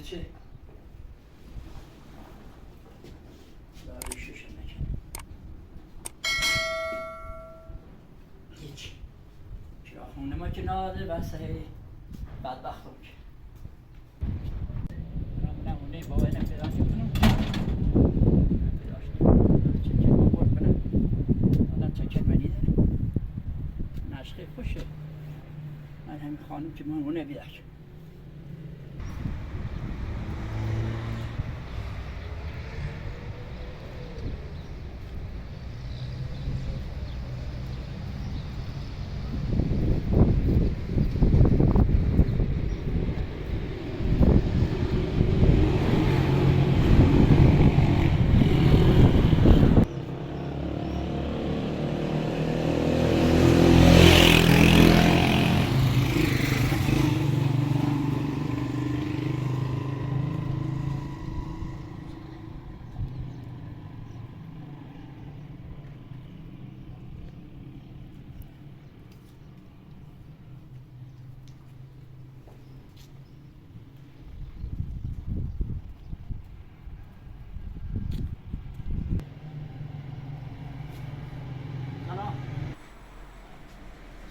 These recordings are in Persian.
چه؟ داری شوشم نکن هیچ چرا خونه ما که ناده بس هی بدبختم که من اونه بابا اینم پیدا کنم چکر ما برد کنم آدم چکر منی داره نشخه خوشه من همین خانم که من اونه بیدر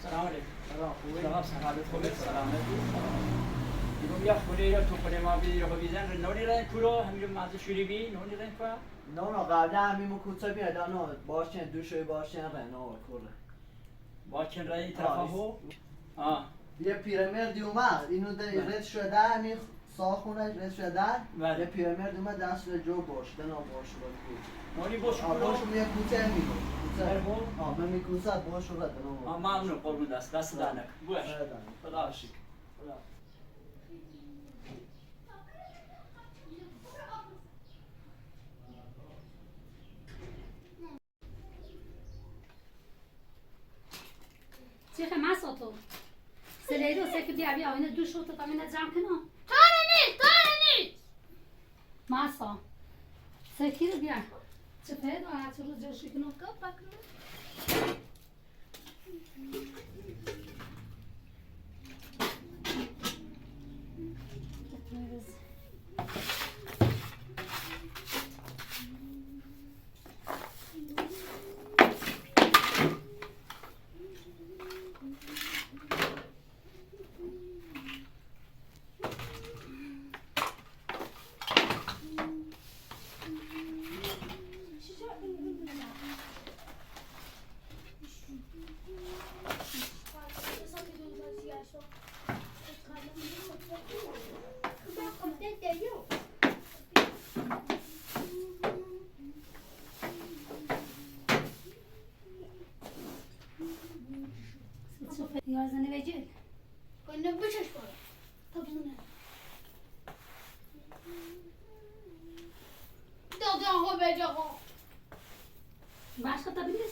سلام علیکم. سلام خوبه. سلام علیکم. یا خوری را تو کنه ما بیدی رو بیزن نونی رنگ کورو همینجور مازه شوری بی نونی رنگ کوا. نه قبلا همیمون کوچه میاد آنو باشن دوشوی باشن رنو کوره. باشن رنگ طرفه یه پیرمردی اومد اینو رد شده همین ساخونش رد شده یه پیرمرد اومد دست رو جو باش دنا باش رو نونی باش کورو. باش میاد کوچه میگه. من میکوسه باش رو دنا. ممنون قربون دست دانک. باش. خدا شکر. چه مسا تو سلیرو سکه بیا اینه دو شو تو کامینه جمع کنم تاره نیست مسا سکی رو بیا چه پیدا هست رو جوشی کنم کب بکنم یازنه بجید کنه بچش برو تبونه داده ها بجا ها باش خطا بلیس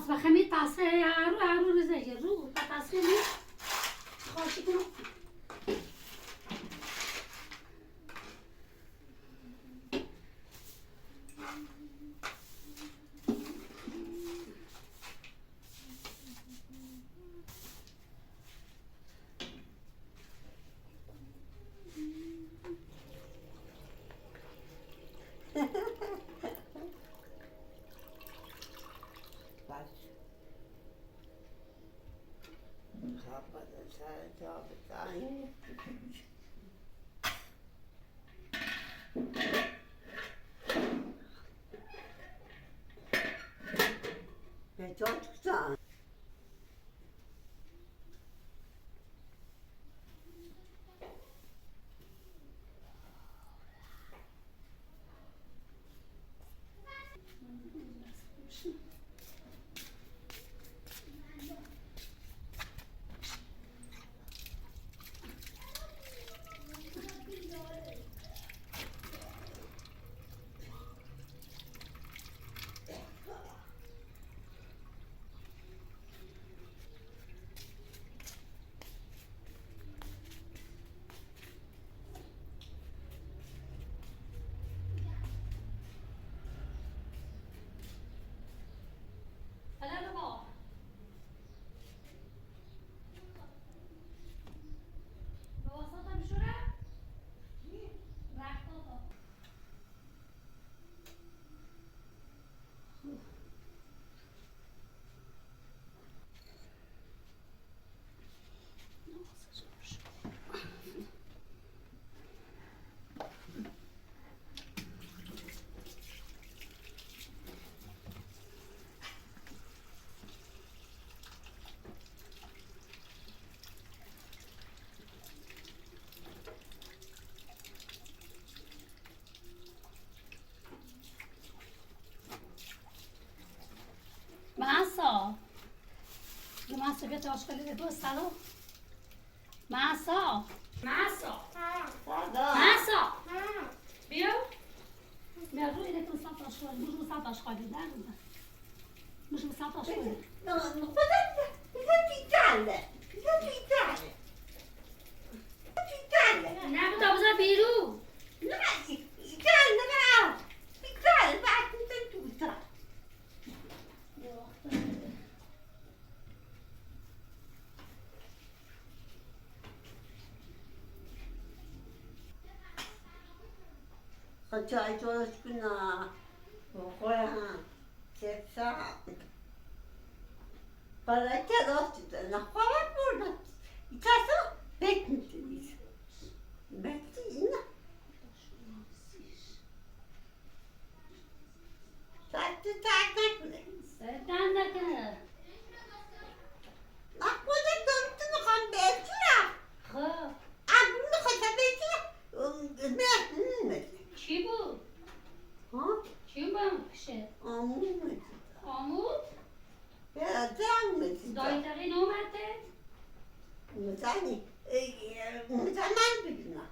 فخمی تصفیه هرو رزه رو تصفیه نیست خواهشی کنم سفت آشغالی دو سلام محسا بیا بیا روی دکم سفت آشغالی مش سفت آشغالی در مش سفت آشغالی نه بودا بذار بیرون چای درست کنم بخورم کسم برای درست شده نخواهد بردم کسا بکنید بکنید سرده ترک نکنه سرکن نکنه خودت درست میخوام بکنم خب اگه میخواستم بکنم بکنم چی بود؟ ها؟ چی بود کشه؟ آمون آمود؟ برادرم میدید دایتقی نومده؟ مزنی من بدونم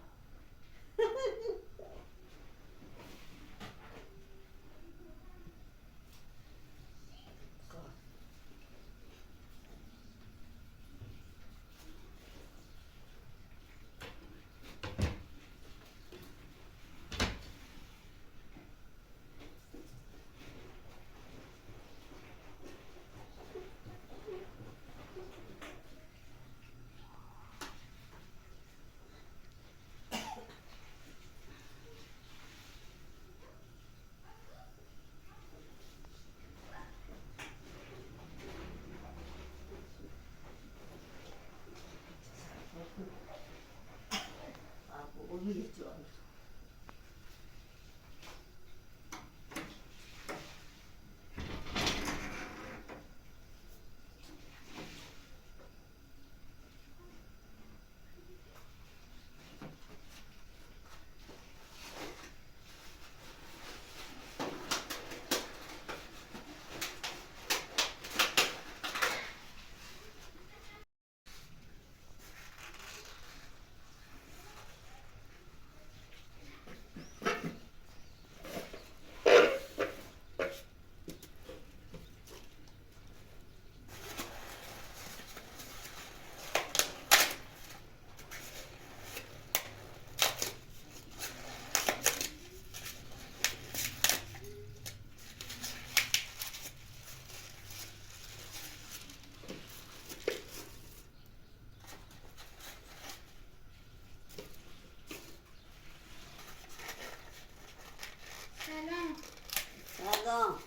سلام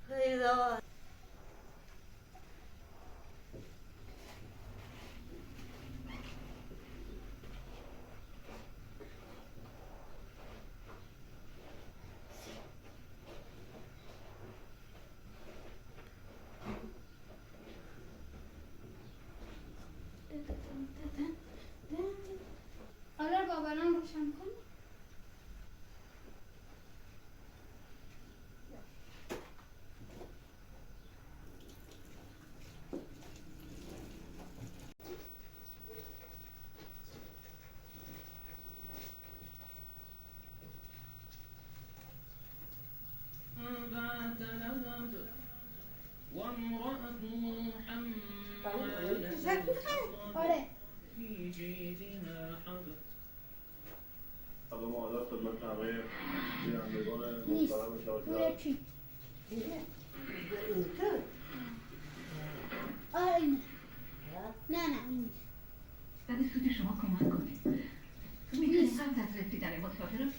خیلی آره بابانم روشن کن وامرأته حمالة آره في جيدها حبل سلام و آداب خدمت همه بینندگان نیست محترم روی شاهکار. چی؟ اینطور آره اینه نه این نیست به سود شما کمک کنید. میتونید قبل از رسیدن مسافر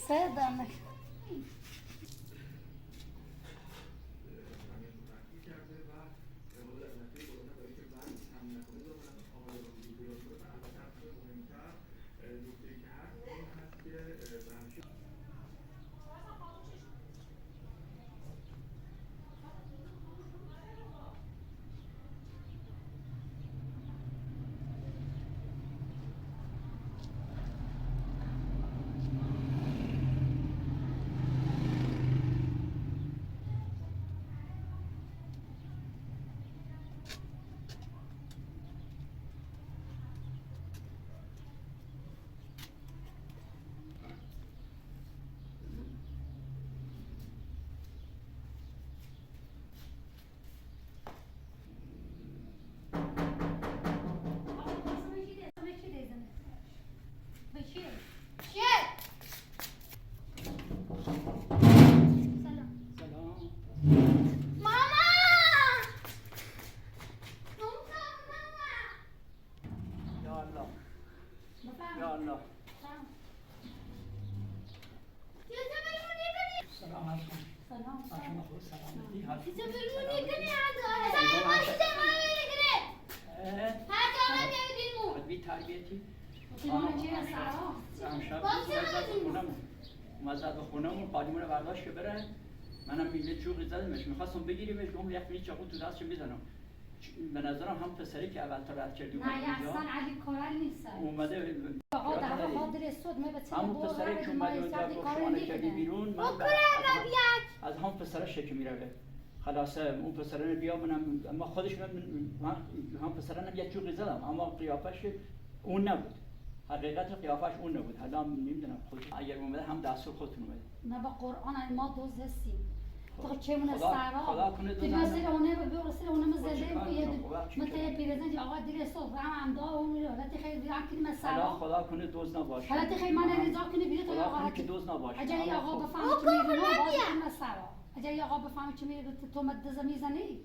سردمه مزد خونمون قالیمون رو برداشت که بره منم میگه چوبی زدمش میخواستم بگیریمش گفتم یک میلی چاقو تو دستش میزنم به نظرم هم پسری که اول تا رد کردیم نه اصلا علی کارل نیست اومده آقا در خاطر صد می بچه همون پسری که اومده اونجا گفت شما نکردی بیرون من از هم پسرش که میره خلاص اون پسران بیا منم اما خودش من هم پسرانم یک چوبی زدم اما قیافش اون نبود حقیقت قیافش اون نبود حالا نمیدونم خود اگر اومده هم دستور خودتون اومده نه با قرآن ما دوز هستیم تو که من خدا سرا کنه تو بسیر اونه برسیر اونه مزده متى پیرزن آقا دیگه صبح هم دا اون حالت خیر بیان کنیم سرا خدا کنه دوز نباشه حالت خیر من رضا کنه بیره تو خدا آقا کنه که دوز نباشه اجازه آقا بفهم که میگه باز کنه سرا اجازه آقا بفهم که میگه تو مدد میزنی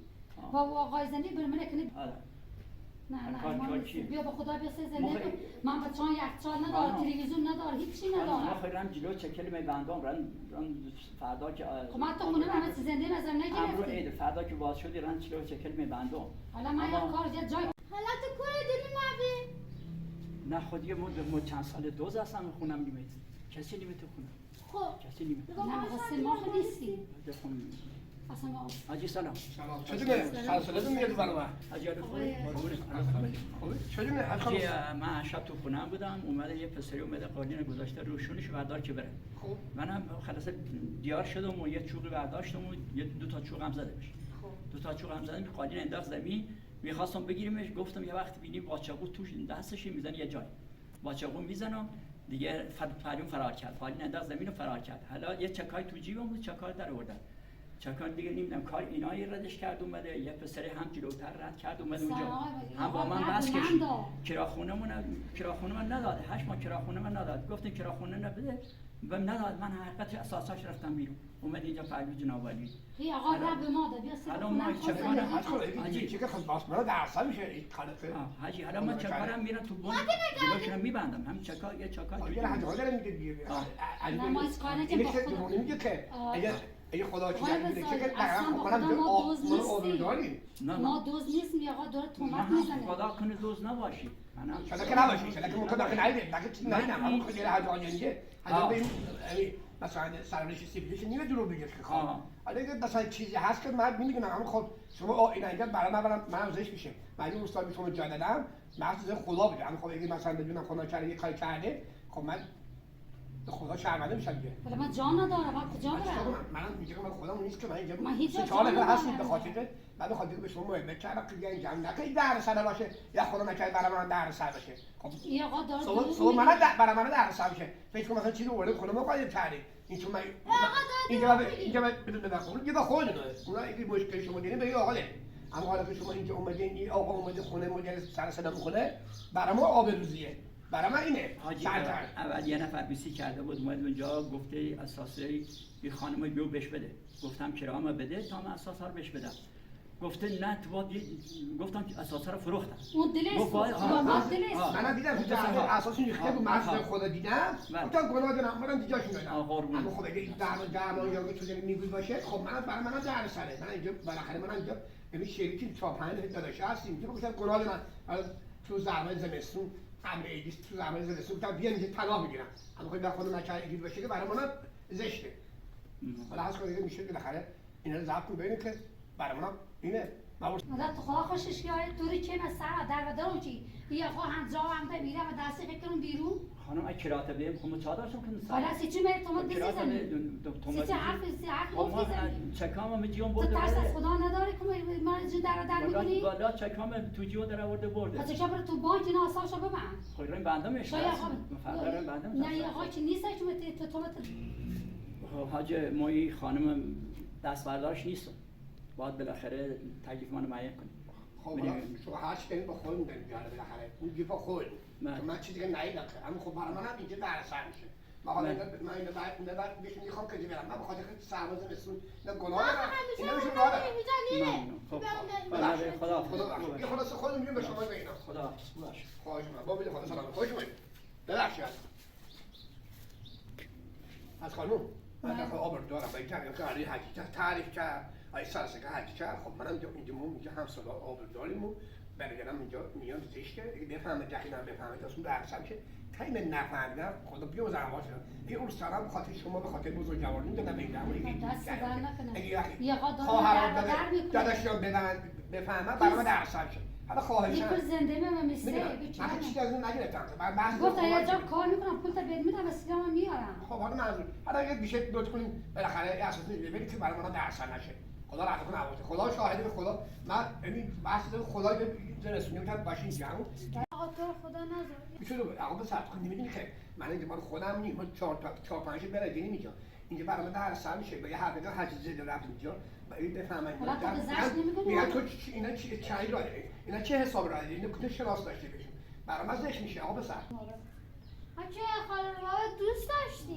و آقا زنی بر من کنه نه بیا به خدا بیا سه زنده من بچه‌ها یخچال نداره تلویزیون نداره هیچی نداره من خیرم جلو چکل می بندام رن فردا که خب من تو خونه همه چیز زنده مثلا نگرفتی امرو عید فردا که باز شدی رن جلو چکل می بندام حالا من یک کار جای حالا تو کار دلی مبی نه خودی مو چند سال دوز هستم خونم نیمه کسی نیمه تو خونم خب کسی نیمه نه واسه ما نیستی اصلا حاجی سلام چطوره؟ سلسله میاد برام. حاجی چطوره؟ حاجی من شب تو خونم بودم اومده یه پسری اومده قالین گذاشته روشونش بردار که بره خب منم خلاص دیار شدم و یه چوبی برداشتم و یه دو تا چوب هم زدمش دو تا چوب هم زدم قالین انداخت زمین میخواستم بگیریمش گفتم یه وقت ببینی با چاقو توش دستش میزنه یه جای با چاقو میزنم دیگه فریون فرار کرد قالین انداخت زمین و فرار کرد حالا یه چکای تو جیبم بود چکار در آوردم چکان دیگه نمیدونم کار اینایی ردش کرد اومده یه پسری هم جلوتر رد کرد اومده اونجا هم با من بس کشید کراخونمون نداد 8 ماه کراخونمون نداد گفتن کراخونه نبده و نداد من حقیقت اساساش رفتم بیرون اومد اینجا پهلو جناب علی این آقا رب ما ده بیا حالا ما چکان حاجی چه که خود باس مرا درس میشه این خالصه حاجی حالا ما چکارم میرم تو بون جلوشون میبندم هم چکا یه چکا دیگه حاجی داره میگه دیگه نه ما از کانه که با خدا میگه که اگه خدا چیزی میگه که اصلا با خدا ما دوز نیستیم ما دوز نیستیم آقا داره تومت میزنه خدا کنه دوز نباشی منم شده که نباشی شده که ممکن داخل نایده دیگه چیزی نایدم همون خیلی حاجی مثلا سرنوشت سیبیلش نیمه دروغ بگه که خب حالا اگه مثلا چیزی هست که من میگم همون خب شما این اینجا برای من برام من ازش میشه من این استاد شما جا دادم مخصوصا خدا بده خب اگه مثلا بدونم خدا کرده یه کاری کرده خب من به خدا شرمنده میشم دیگه ولی من جان ندارم من کجا برم منم میگم من خودم نیست که من اینجا من هیچ چهار نفر هستیم به خاطر من به خاطر به شما محبت کردم که اینجا نکنید در سر باشه یا خدا نکرد برای من در سر باشه خب این آقا داره صبح من برای من در سر باشه فکر کنم مثلا چیزی ورده خودم خواهید کردید این چون من اینجا بدون خود یه خود اونا اگه مشکل شما دیدین به آقا اما حالا که شما اینجا اومدین این آقا اومده خونه مدل سر صدا میکنه برای ما آبروزیه برای من اینه حاجی اول یه نفر بیسی کرده بود اومد اونجا گفته اساسه این خانم بیو بهش بده گفتم کرامه بده تا من اساسا رو بهش بدم گفته نه تو باید گفتم که اساسا رو فروختم اون دلش گفت باید- ما دلش من دیدم تو جهت اساسی ریخته بود من خدا دیدم بله. گفتم گناه دارم برم دیگه جاشون آه، قربون. اما خب اگه این درما یا تو زمین میگوی باشه خب من برای منم در سره من اینجا بالاخره من اینجا ببین شریکی 4-5 داداش هستیم اینجا گفتم گناه دارم تو زمان زمستون امر ایدیس تو زمان زمستون گفتم بیا اینجا طلا میگیرم اما خب خودم نکرد اینجوری باشه که برای منم زشته حالا هست کنید میشه بالاخره اینا رو ضبط کن ببینید که برای منم اینه مدت تو خدا خوشش بیاره دوری که من سر در بدرم چی یه خوا هم جا هم ده میرم و دستی فکر کنم بیرون خانم اگه کرات بیم خب چادر شو کنم حالا سی چی میره تومت کرات بزنی سی چی حرف ما بزنی چکام هم جیون تو برده ترس از خدا نداره که ما جو در میکنی والا چکام تو جیون در آورده برده پس شب تو بانک اینا آساشو ببند خب این بنده میشه شاید فردا بنده نه یه آقای که نیست تو تومت حاج مایی خانم دست بردارش نیست باید بالاخره تکلیف منو معین کنیم خب شما هر چی کنید با خودمون داریم بیاره بالاخره اون گیفا خود من چیزی که نهیدم که اما خب برای من هم اینجا درسر میشه من حالا من اینو بعد بهش میخوام که برم من بخاطر که سرباز رسون اینا گناه دارم اینا میشه راه دارم خدا یه خدا خودم میگم به شما اینا خدا خواهش من با میده خدا سلام خوش اومدید ببخشید از خانم من در آبر دارم با جریان که علی حقیقت تعریف کرد ای سرسگه حقیقت خب منم اینجا همسالا آبر داریم و برگردم اینجا میان زشته بفهمه دقیقا بفهمه دستون درسم که تایم نفهمیدم خدا بیوزرم باشه این اون سلام بخاطر شما به خاطر بزرگواریم دادم بگم دست در نکنه یه خواهرام داداشیان بفهمم برای من درسم شد حالا خواهشم پول زنده من مثل من چیزی از اون نگرفتم گفت یه جا کار میکنم پول تا بهت میدم اسلام میارم خب حالا منظور حالا اگه میشه لطف کنیم بالاخره اساس ببینید که برای من درس نشه خدا رحمت کنه خدا شاهد به خدا من ببین بحث خدا به رسونیم تا باشین جمع آقا تو خدا نذار میشه آقا صبر کن نمیدونی که من اینجا مال خودم نیم من 4-5 برای اینجا اینجا برای من درس میشه با یه حقیقت حجزه رفت اینجا این بفهمن میگن تو اینا چی را اینا چه حساب را اینا کدوم شناس داشته بشون برای من زشت میشه آقا بسر بچه خاله‌بابا دوست داشتی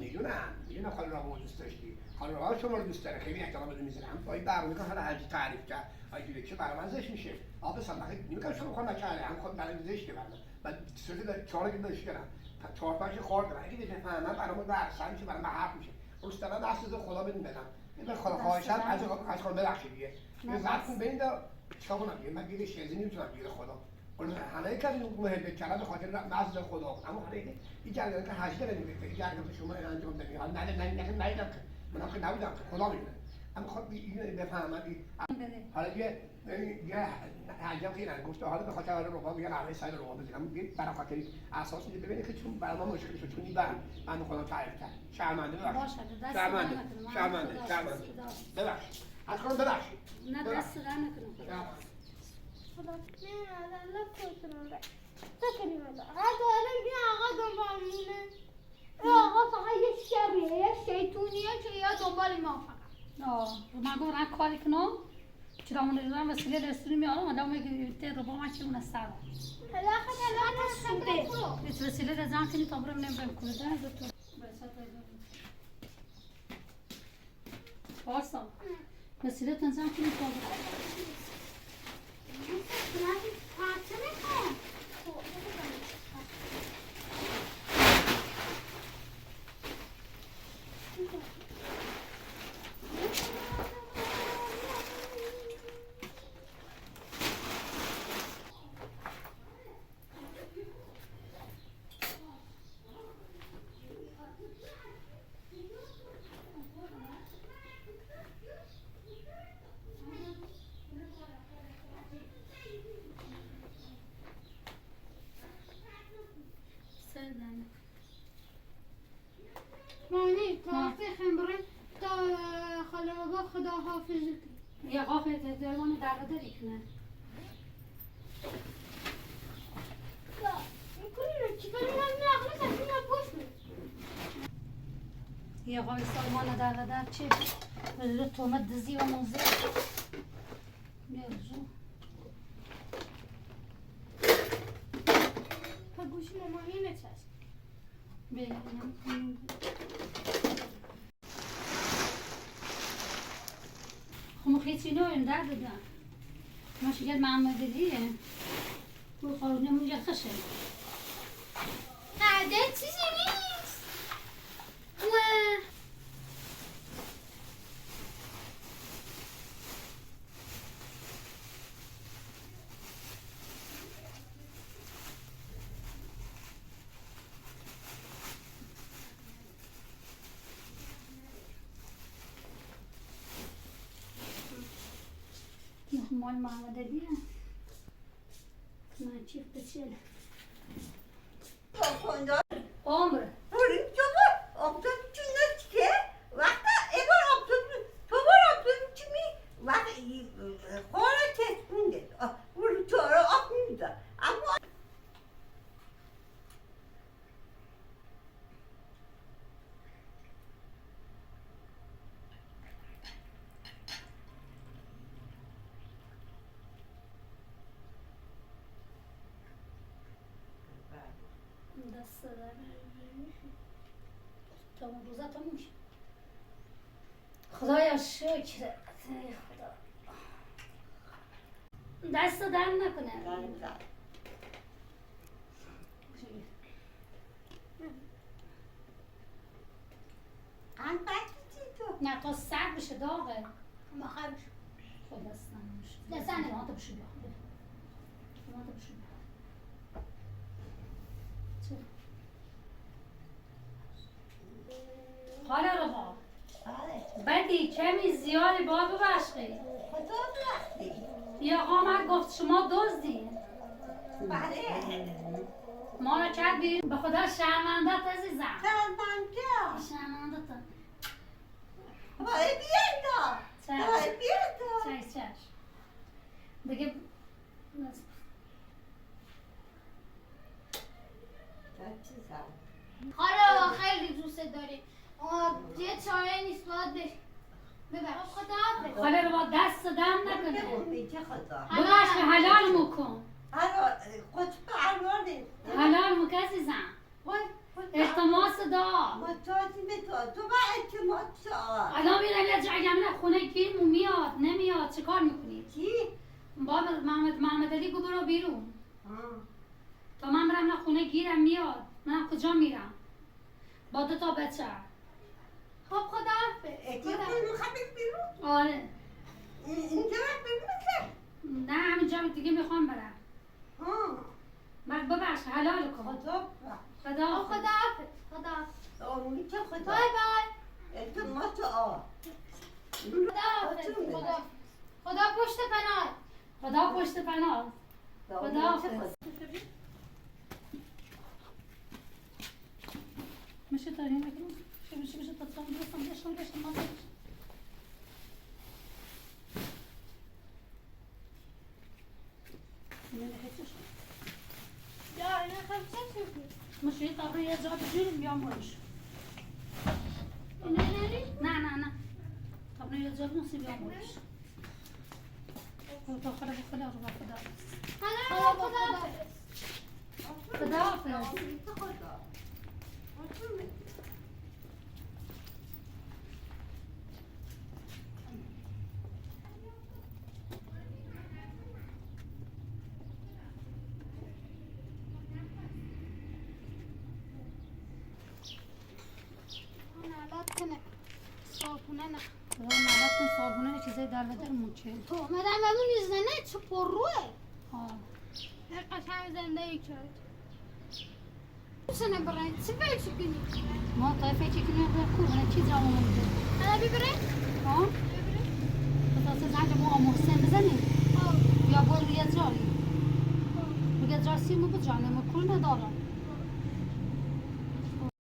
میدونم خاله‌بابا دوست داشتی خاله‌بابا شما رو دوست داره خیلی احترام بده میذارم با این برنامه که حالا هرچی تعریف کرد آیدی چه برای من زشت میشه آقا بسر من نمیگم شما خود نکرده هم خود برای زشت که من سرت 4 که داشت کردم 4-5 خورد کردم اگه بفهمم برای من درس میشه برای من حرف میشه روز دارم دست خدا بدون بدم این خدا خواهشم از خدا ببخشید دیگه یه ظرفون ببین دا چیکار کنم دیگه من دیگه شیزی نمیتونم دیگه خدا اون همه کاری مهمه کردن به خاطر مزد خدا اما حالا این جریان که حج داره میگه این جریان که شما انجام دادید حالا نه من که نبودم که خدا میدونه اما خود اینو بفهمم حالا یه حجم خیلی گفته حالا به خاطر ربا میگن همه سایه ربا بزنم برای خاطر اساس میده ببینید که چون برای ما مشکل شد چون این من خودم تعریف کردم شرمنده ببخشید از خودم ببخشید نه دست در نکنم خدا نه الله کنترل تو کنیم هر داره این آقا دنبالمونه این آقا فقط یه شبیه یه شیطونیه که یا دنبال ما فقط من گفتم کاری کنم چرا اون رو وسیله رسونی میارم آدم میگه ته رو با من چه اون سر هیچ وسیله رزان کنی تا برم نمیرم کردن دکتر باسا وسیله تنظیم کنی تا مانی کافی خمره تا خاله‌بابا خدا حافظ یه قافه درمان درداری کنه یه قافه سالمان دردار چی؟ بذار تومت دزی و موزه بیارجو تا گوشی مامانی نچست بیارم خب خیلی نوعیم در دادم ماشي قال محمد دیه رو خارونمون جا خشه عدد چیزی نیست و مال محمد دیه من چیف بچیله عمر بریم جبا آبتون چی نست که وقتا ایبار آبتون تو بار آبتون چی می وقتی خوره تست میده برو تو رو آب میده اما دست در تا اون روزا تموم شد خدایا شکر ای خدا دست در نکنه نه تا سرد بشه داغه مخبر خود دست نموشه دست نموشه. ما تا بشو بیا ما تا بشو بیا حالا رو ما بدی کمی زیادی با ببخشی یا آمد گفت شما دزدی ما رو کرد بیرون به خدا شرمندت عزیزم شرمنده تا چش دیگه حالا خیلی دوست داریم یه چاره نیست باید ببر خدا حالا رو ما دست دم نکنه خدا ببخش حلال مکن خود پروانه حلال مکن عزیزم التماس دار متازی به تو با اعتماد شد الان میرم یه جایی من خونه گیرمون میاد نمیاد چه کار میکنی؟ چی؟ بابا محمد علی گو برو بیرون تا من برم نه خونه گیرم میاد من کجا میرم با 2 تا بچه خب خدا اگه خود میخواه بیرون؟ آره اینجا باید بیرون نه همینجا دیگه میخوام برم من ببخش حلال کن خدا خدا خدا آمونی که خدا بای بای التماس آه خدا پشت پناه خدا پشت پناه خدا میشه داریم بگیم میشه تا تا داشتم ما یا اینا خمسه شدی مشه یه طبره یه جا بجوریم بیام باش اینا نری؟ نه طبره یه جا بنوسی بیام باش خدا خدا بخدا رو خدا خدا حافظ صابونه نه نبات کن صابونه چیزای در بدر موچه تو اومدم ببینی زنه چه پر روه ها قشنگ زنده ای کرد سنه برای چی فکر کنی؟ ما طایفه چی کنیم بکنیم چی جامو مونده حالا ببره؟ ها؟ بسازه زنگ ما محسن بزنیم یا برو یه جایی بگه جاسی مو بجانه ما کل ندارم